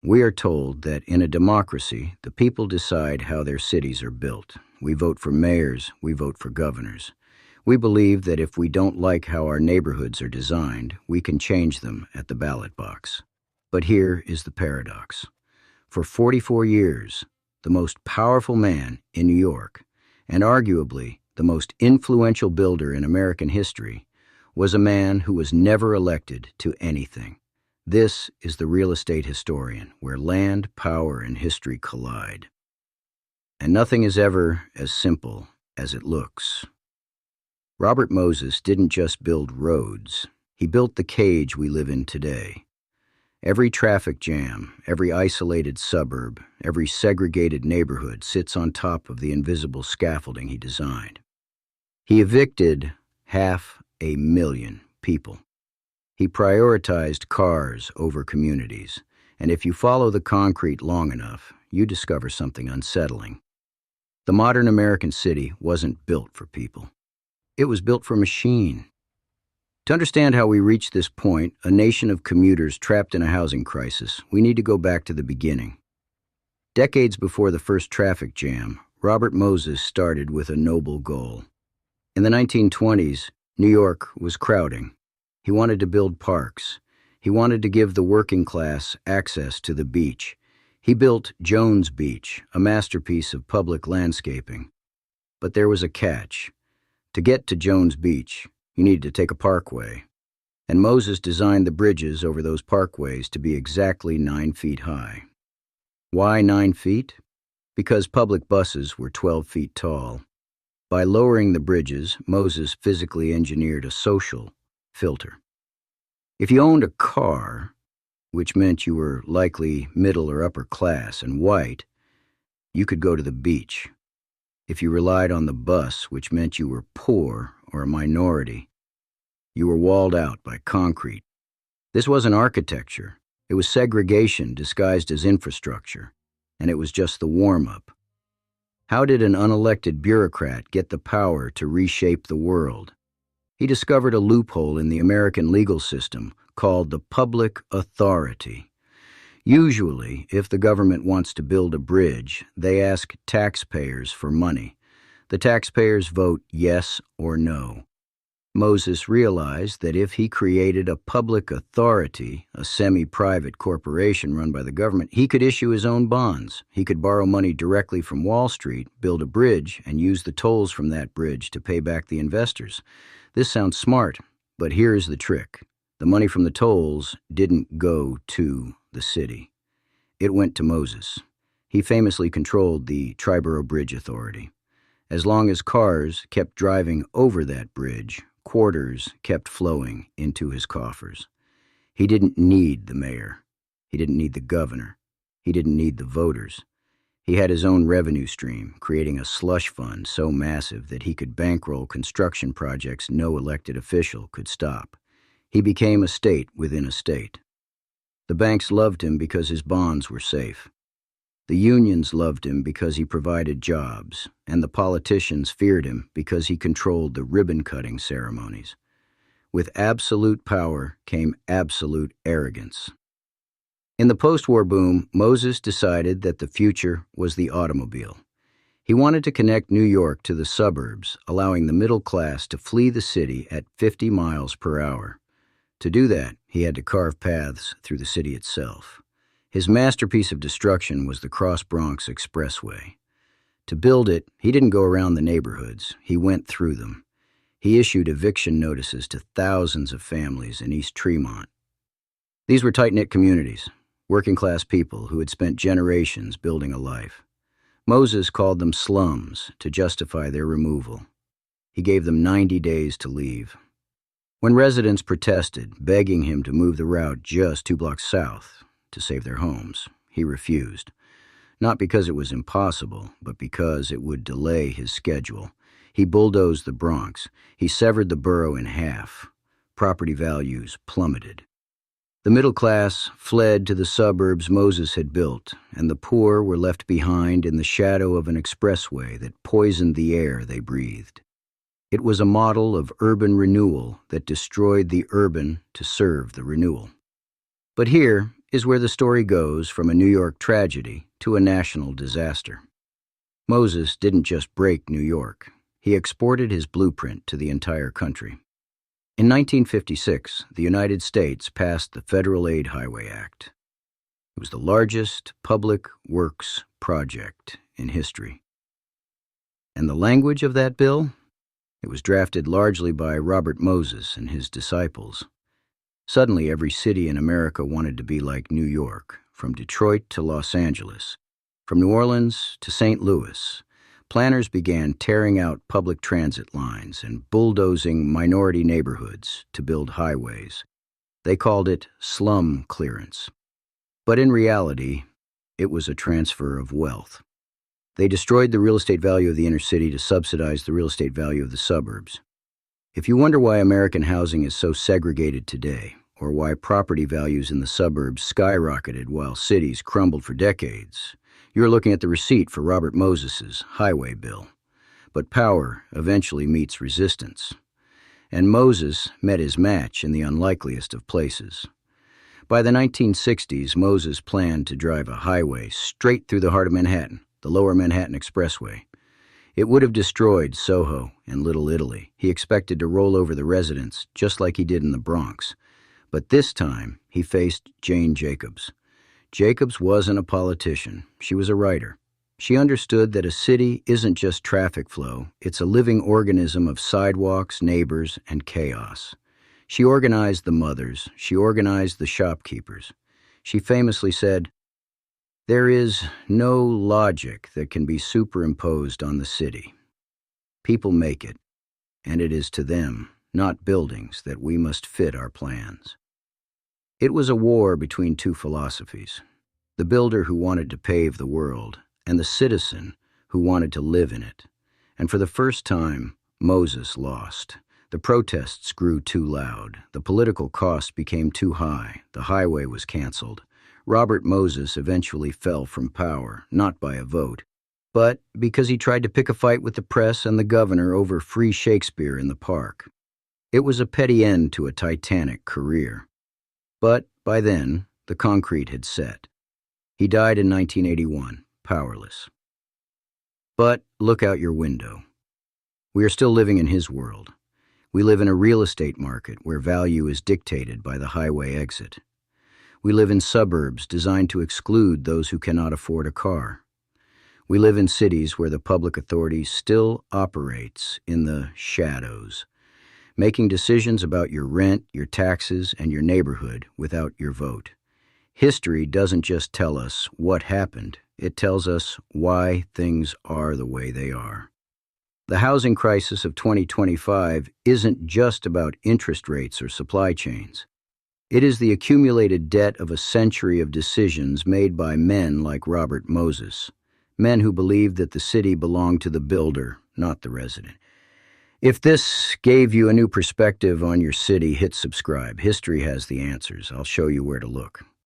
We are told that in a democracy, the people decide how their cities are built. We vote for mayors, we vote for governors. We believe that if we don't like how our neighborhoods are designed, we can change them at the ballot box. But here is the paradox. For 44 years, the most powerful man in New York, and arguably the most influential builder in American history, was a man who was never elected to anything. This is the Real Estate Historian, where land, power, and history collide. And nothing is ever as simple as it looks. Robert Moses didn't just build roads, he built the cage we live in today. Every traffic jam, every isolated suburb, every segregated neighborhood sits on top of the invisible scaffolding he designed. He evicted 500,000 people. He prioritized cars over communities, and if you follow the concrete long enough, you discover something unsettling. The modern American city wasn't built for people. It was built for machine. To understand how we reached this point, a nation of commuters trapped in a housing crisis, we need to go back to the beginning. Decades before the first traffic jam, Robert Moses started with a noble goal. In the 1920s, New York was crowding. He wanted to build parks. He wanted to give the working class access to the beach. He built Jones Beach, a masterpiece of public landscaping. But there was a catch. To get to Jones Beach, you needed to take a parkway. And Moses designed the bridges over those parkways to be exactly 9 feet high. Why 9 feet? Because public buses were 12 feet tall. By lowering the bridges, Moses physically engineered a social filter. If you owned a car, which meant you were likely middle or upper class and white, you could go to the beach. If you relied on the bus, which meant you were poor or a minority, you were walled out by concrete. This wasn't architecture. It was segregation disguised as infrastructure, and it was just the warm-up. How did an unelected bureaucrat get the power to reshape the world? He discovered a loophole in the American legal system called the public authority. Usually, if the government wants to build a bridge, they ask taxpayers for money. The taxpayers vote yes or no. Moses realized that if he created a public authority, a semi-private corporation run by the government, he could issue his own bonds. He could borrow money directly from Wall Street, build a bridge, and use the tolls from that bridge to pay back the investors. This sounds smart, but here's the trick. The money from the tolls didn't go to the city. It went to Moses. He famously controlled the Triborough Bridge Authority. As long as cars kept driving over that bridge, quarters kept flowing into his coffers. He didn't need the mayor. He didn't need the governor. He didn't need the voters. He had his own revenue stream, creating a slush fund so massive that he could bankroll construction projects no elected official could stop. He became a state within a state. The banks loved him because his bonds were safe. The unions loved him because he provided jobs, and the politicians feared him because he controlled the ribbon-cutting ceremonies. With absolute power came absolute arrogance. In the post-war boom, Moses decided that the future was the automobile. He wanted to connect New York to the suburbs, allowing the middle class to flee the city at 50 miles per hour. To do that, he had to carve paths through the city itself. His masterpiece of destruction was the Cross-Bronx Expressway. To build it, he didn't go around the neighborhoods, he went through them. He issued eviction notices to thousands of families in East Tremont. These were tight-knit communities, working-class people who had spent generations building a life. Moses called them slums to justify their removal. He gave them 90 days to leave. When residents protested, begging him to move the route just 2 blocks south to save their homes, he refused. Not because it was impossible, but because it would delay his schedule. He bulldozed the Bronx. He severed the borough in half. Property values plummeted. The middle class fled to the suburbs Moses had built, and the poor were left behind in the shadow of an expressway that poisoned the air they breathed. It was a model of urban renewal that destroyed the urban to serve the renewal. But here, is where the story goes from a New York tragedy to a national disaster. Moses didn't just break New York. He exported his blueprint to the entire country. In 1956, the United States passed the Federal Aid Highway Act. It was the largest public works project in history. And the language of that bill? It was drafted largely by Robert Moses and his disciples. Suddenly, every city in America wanted to be like New York, from Detroit to Los Angeles, from New Orleans to St. Louis. Planners began tearing out public transit lines and bulldozing minority neighborhoods to build highways. They called it slum clearance. But in reality, it was a transfer of wealth. They destroyed the real estate value of the inner city to subsidize the real estate value of the suburbs. If you wonder why American housing is so segregated today, or why property values in the suburbs skyrocketed while cities crumbled for decades, you're looking at the receipt for Robert Moses's highway bill. But power eventually meets resistance. And Moses met his match in the unlikeliest of places. By the 1960s, Moses planned to drive a highway straight through the heart of Manhattan, the Lower Manhattan Expressway. It would have destroyed Soho and Little Italy. He expected to roll over the residents, just like he did in the Bronx. But this time, he faced Jane Jacobs. Jacobs wasn't a politician. She was a writer. She understood that a city isn't just traffic flow. It's a living organism of sidewalks, neighbors, and chaos. She organized the mothers. She organized the shopkeepers. She famously said, "There is no logic that can be superimposed on the city. People make it, and it is to them, not buildings, that we must fit our plans." It was a war between two philosophies, the builder who wanted to pave the world and the citizen who wanted to live in it. And for the first time, Moses lost. The protests grew too loud. The political cost became too high. The highway was canceled. Robert Moses eventually fell from power, not by a vote, but because he tried to pick a fight with the press and the governor over free Shakespeare in the park. It was a petty end to a titanic career. But by then, the concrete had set. He died in 1981, powerless. But look out your window. We are still living in his world. We live in a real estate market where value is dictated by the highway exit. We live in suburbs designed to exclude those who cannot afford a car. We live in cities where the public authority still operates in the shadows, making decisions about your rent, your taxes, and your neighborhood without your vote. History doesn't just tell us what happened, it tells us why things are the way they are. The housing crisis of 2025 isn't just about interest rates or supply chains. It is the accumulated debt of a century of decisions made by men like Robert Moses, men who believed that the city belonged to the builder, not the resident. If this gave you a new perspective on your city, hit subscribe. History has the answers. I'll show you where to look.